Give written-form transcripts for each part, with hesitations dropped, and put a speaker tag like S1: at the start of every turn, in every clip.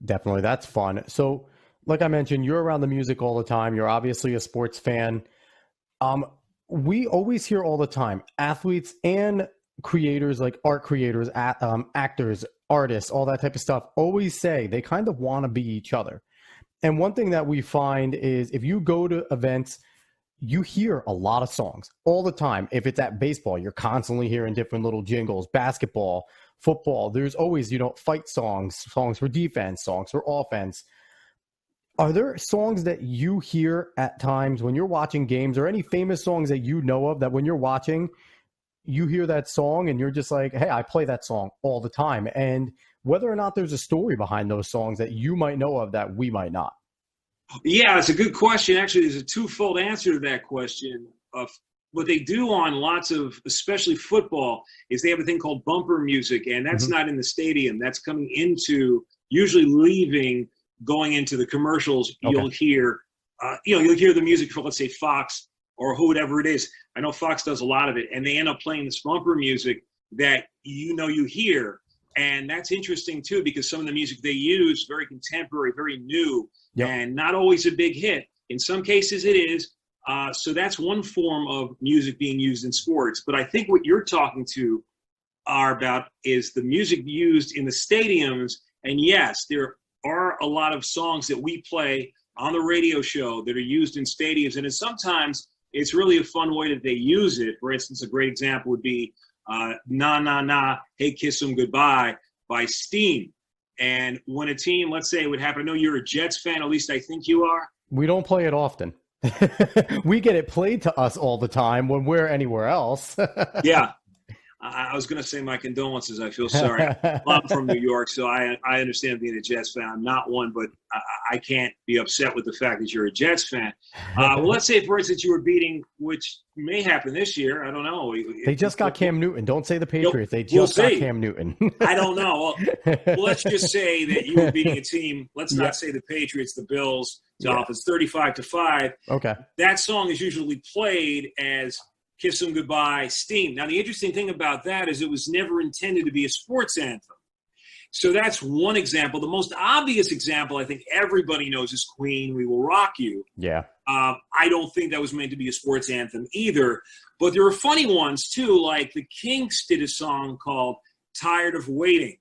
S1: Definitely. That's fun. So, like I mentioned, you're around the music all the time. You're obviously a sports fan. Um, we always hear all the time athletes and creators, like art creators, actors, artists, all that type of stuff, always say they kind of want to be each other. And one thing that we find is if you go to events, you hear a lot of songs all the time. If it's at baseball, you're constantly hearing different little jingles. Basketball, football, there's always, fight songs, songs for defense, songs for offense. Are there songs that you hear at times when you're watching games, or any famous songs that you know of that when you're watching, you hear that song and you're just like, hey, I play that song all the time? And whether or not there's a story behind those songs that you might know of that we might not.
S2: Yeah, it's a good question. Actually, there's a twofold answer to that question. Of what they do on lots of, especially football, is they have a thing called bumper music, and that's not in the stadium. That's coming into, usually leaving, going into the commercials.
S1: Okay.
S2: You'll hear, you'll hear the music for, let's say, Fox or whatever it is. I know Fox does a lot of it, and they end up playing this bumper music that you hear. And that's interesting, too, because some of the music they use, very contemporary, very new, and not always a big hit. In some cases it is. So that's one form of music being used in sports. But I think what you're talking to are about is the music used in the stadiums. And yes, there are a lot of songs that we play on the radio show that are used in stadiums. And sometimes it's really a fun way that they use it. For instance, a great example would be Na Na Na, Hey Kiss 'Em Goodbye by Steam. And when a team, let's say it would happen, I know you're a Jets fan, at least I think you are.
S1: We don't play it often. We get it played to us all the time when we're anywhere else.
S2: Yeah. I was going to say my condolences. I feel sorry. I'm from New York, so I understand being a Jets fan. I'm not one, but I can't be upset with the fact that you're a Jets fan. Well, let's say, for instance, you were beating, which may happen this year. I don't know.
S1: They just got Cam Newton. Don't say the Patriots. They just got Cam Newton.
S2: I don't know. Well, let's just say that you were beating a team. Let's not say the Patriots, the Bills, Dolphins, 35-5.
S1: Okay.
S2: That song is usually played as Kiss 'Em Goodbye, Steam. Now, the interesting thing about that is it was never intended to be a sports anthem. So that's one example. The most obvious example I think everybody knows is Queen, We Will Rock You.
S1: Yeah.
S2: I don't think that was meant to be a sports anthem either. But there are funny ones, too, like the Kinks did a song called Tired of Waiting.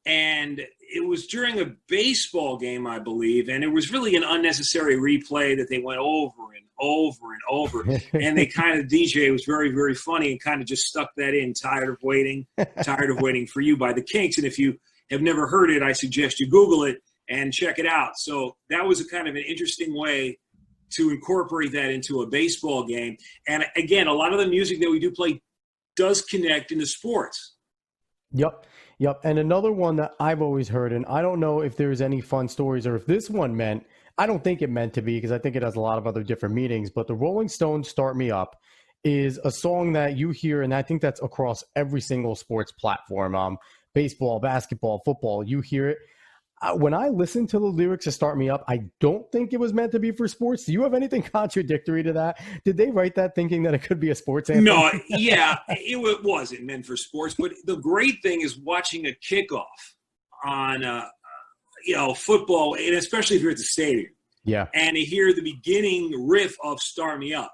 S2: And it was during a baseball game, I believe, and it was really an unnecessary replay that they went over and over and over. And they kind of, DJ was very, very funny and kind of just stuck that in, Tired of Waiting for You by the Kinks. And if you have never heard it, I suggest you Google it and check it out. So that was a kind of an interesting way to incorporate that into a baseball game. And again, a lot of the music that we do play does connect into sports.
S1: Yep. And another one that I've always heard, and I don't know if there's any fun stories or if this one meant, I don't think it meant to be because I think it has a lot of other different meanings, but the Rolling Stones' Start Me Up is a song that you hear, and I think that's across every single sports platform, baseball, basketball, football, you hear it. When I listen to the lyrics of Start Me Up, I don't think it was meant to be for sports. Do you have anything contradictory to that? Did they write that thinking that it could be a sports anthem?
S2: No, yeah, it wasn't meant for sports. But the great thing is watching a kickoff on, football, and especially if you're at the stadium.
S1: Yeah.
S2: And to hear the beginning riff of Start Me Up.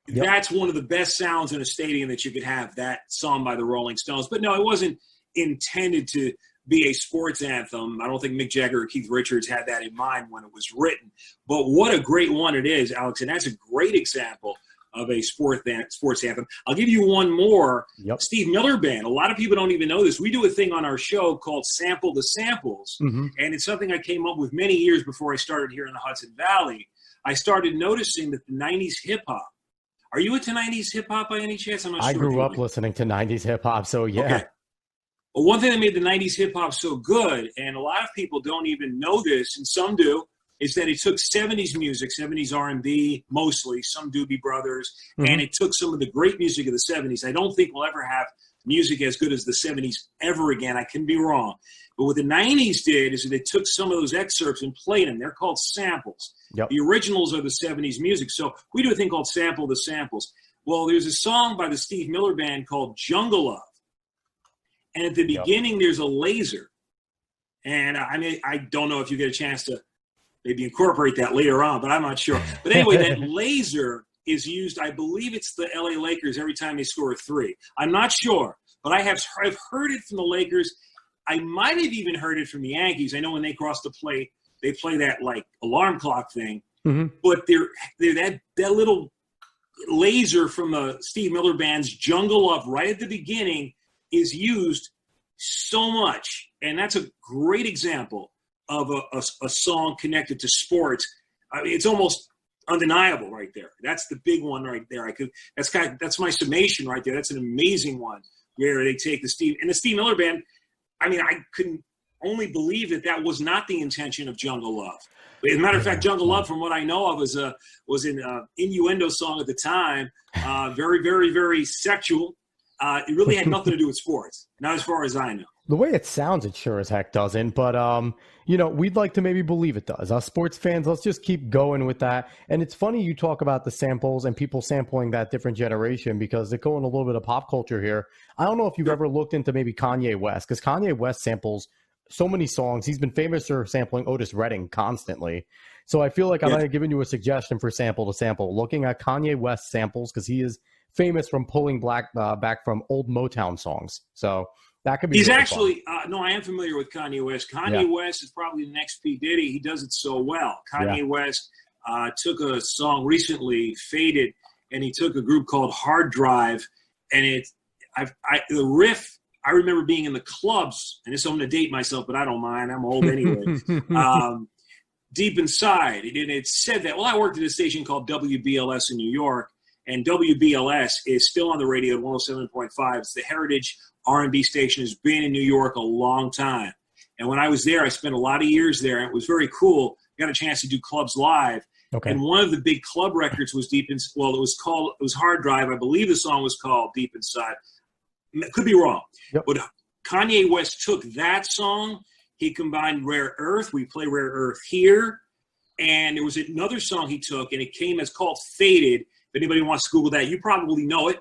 S2: Yep. That's one of the best sounds in a stadium that you could have, that song by the Rolling Stones. But no, it wasn't intended to be a sports anthem. I don't think Mick Jagger or Keith Richards had that in mind when it was written. But what a great one it is, Alex, and that's a great example of a sports anthem. I'll give you one more.
S1: Yep.
S2: Steve Miller Band. A lot of people don't even know this. We do a thing on our show called Sample the Samples, and it's something I came up with many years before I started here in the Hudson Valley. I started noticing that the 90s hip-hop. Are you into 90s hip-hop by any chance? I'm not sure.
S1: I grew up listening to 90s hip-hop, so yeah.
S2: Okay. Well, one thing that made the 90s hip-hop so good, and a lot of people don't even know this, and some do, is that it took 70s music, 70s R&B mostly, some Doobie Brothers, and it took some of the great music of the 70s. I don't think we'll ever have music as good as the 70s ever again. I can be wrong. But what the 90s did is that they took some of those excerpts and played them. They're called samples.
S1: Yep.
S2: The originals are the 70s music. So we do a thing called Sample the Samples. Well, there's a song by the Steve Miller Band called Jungle Love. And at the beginning, there's a laser. And I mean, I don't know if you get a chance to maybe incorporate that later on, but I'm not sure. But anyway, that laser is used, I believe it's the LA Lakers every time they score a three. I'm not sure, but I've heard it from the Lakers. I might have even heard it from the Yankees. I know when they cross the plate, they play that like alarm clock thing. Mm-hmm. But they're that little laser from the Steve Miller Band's Jungle Love right at the beginning is used so much. And that's a great example of a song connected to sports. I mean, it's almost undeniable right there. That's the big one right there. That's my summation right there. That's an amazing one where they take the Steve Miller Band. I mean, I couldn't only believe that was not the intention of Jungle Love. As a matter of fact, Jungle Love, from what I know of, was an innuendo song at the time. Very, very, very sexual. It really had nothing to do with sports, not as far as I know.
S1: The way it sounds, it sure as heck doesn't. But, we'd like to maybe believe it does. Us sports fans, let's just keep going with that. And it's funny you talk about the samples and people sampling that different generation because they're going a little bit of pop culture here. I don't know if you've ever looked into maybe Kanye West, because Kanye West samples so many songs. He's been famous for sampling Otis Redding constantly. So I feel like I might have given you a suggestion for sample to sample, looking at Kanye West samples, because he is famous from pulling back from old Motown songs. So that could be.
S2: He's really actually no, I am familiar with Kanye West. Kanye West is probably the next P. Diddy. He does it so well. Kanye West took a song recently, Faded, and he took a group called Hard Drive, and the riff. I remember being in the clubs, and this I'm going to date myself, but I don't mind. I'm old anyway. Deep inside, it said that. Well, I worked at a station called WBLS in New York, and WBLS is still on the radio at 107.5. It's the Heritage R&B station. Has been in New York a long time. And when I was there, I spent a lot of years there. And it was very cool. Got a chance to do clubs live. Okay. And one of the big club records was it was Hard Drive. I believe the song was called Deep Inside. Could be wrong. Yep. But Kanye West took that song. He combined Rare Earth. We play Rare Earth here. And there was another song he took, and it came as called Faded. If anybody wants to Google that, you probably know it.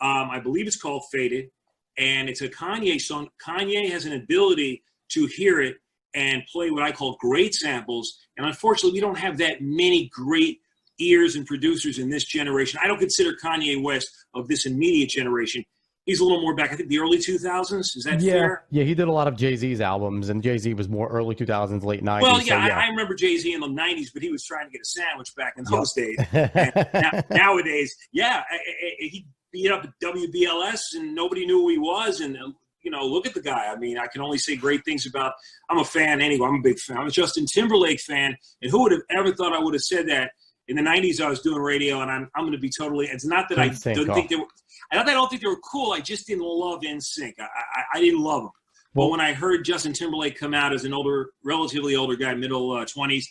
S2: I believe it's called Faded. And it's a Kanye song. Kanye has an ability to hear it and play what I call great samples. And unfortunately, we don't have that many great ears and producers in this generation. I don't consider Kanye West of this immediate generation. He's a little more back, I think, the early 2000s. Is that fair? Yeah,
S1: he did a lot of Jay-Z's albums, and Jay-Z was more early 2000s, late 90s.
S2: Well, I remember Jay-Z in the 90s, but he was trying to get a sandwich back in those days. And nowadays, he beat up at WBLS, and nobody knew who he was. And, look at the guy. I mean, I can only say great things about – I'm a fan anyway. I'm a big fan. I'm a Justin Timberlake fan, and who would have ever thought I would have said that? In the 90s, I was doing radio, and I'm going to be totally – it's not that I don't think they were – I don't think they were cool. I just didn't love NSYNC. I didn't love them. But when I heard Justin Timberlake come out as an relatively older guy, middle 20s,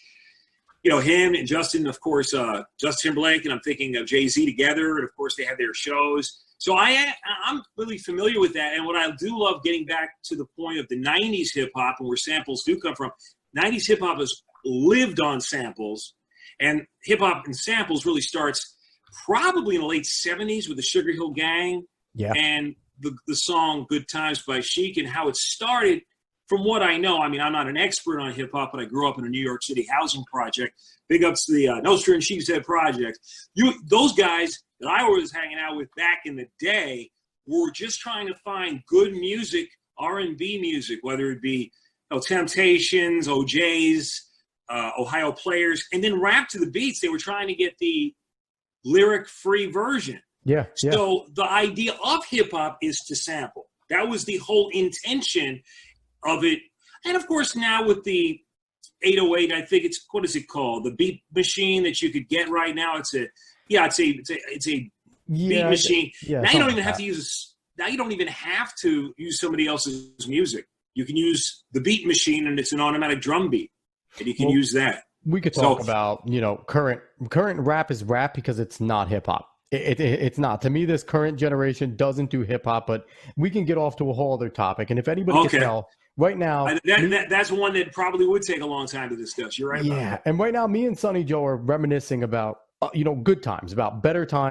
S2: him and Justin, of course, Justin Timberlake, and I'm thinking of Jay-Z together, and of course they had their shows. So I'm really familiar with that. And what I do love, getting back to the point of the 90s hip-hop and where samples do come from, 90s hip-hop has lived on samples, and hip-hop and samples really starts probably in the late 70s with the Sugar Hill Gang and the song Good Times by Chic, and how it started. From what I know, I mean, I'm not an expert on hip-hop, but I grew up in a New York City housing project. Big ups to the Nostra and Sheep's Head Project. Those guys that I was hanging out with back in the day were just trying to find good music, R&B music, whether it be Temptations, OJ's, Ohio Players, and then rap to the beats. They were trying to get the lyric-free version. Yeah. So the idea of hip-hop is to sample. That was the whole intention of it. And of course, now with the 808, I think it's, what is it called? The beat machine that you could get right now. It's a beat machine. Yeah, now you don't even have to use now you don't even have to use somebody else's music. You can use the beat machine, and it's an automatic drum beat, and you can use that.
S1: We could talk about, current rap is rap because it's not hip hop. It's not. To me, this current generation doesn't do hip hop, but we can get off to a whole other topic. And if anybody can tell, right now,
S2: that's one that probably would take a long time to discuss. You're right.
S1: Yeah, and right now, me and Sonny Joe are reminiscing about good times, about better times.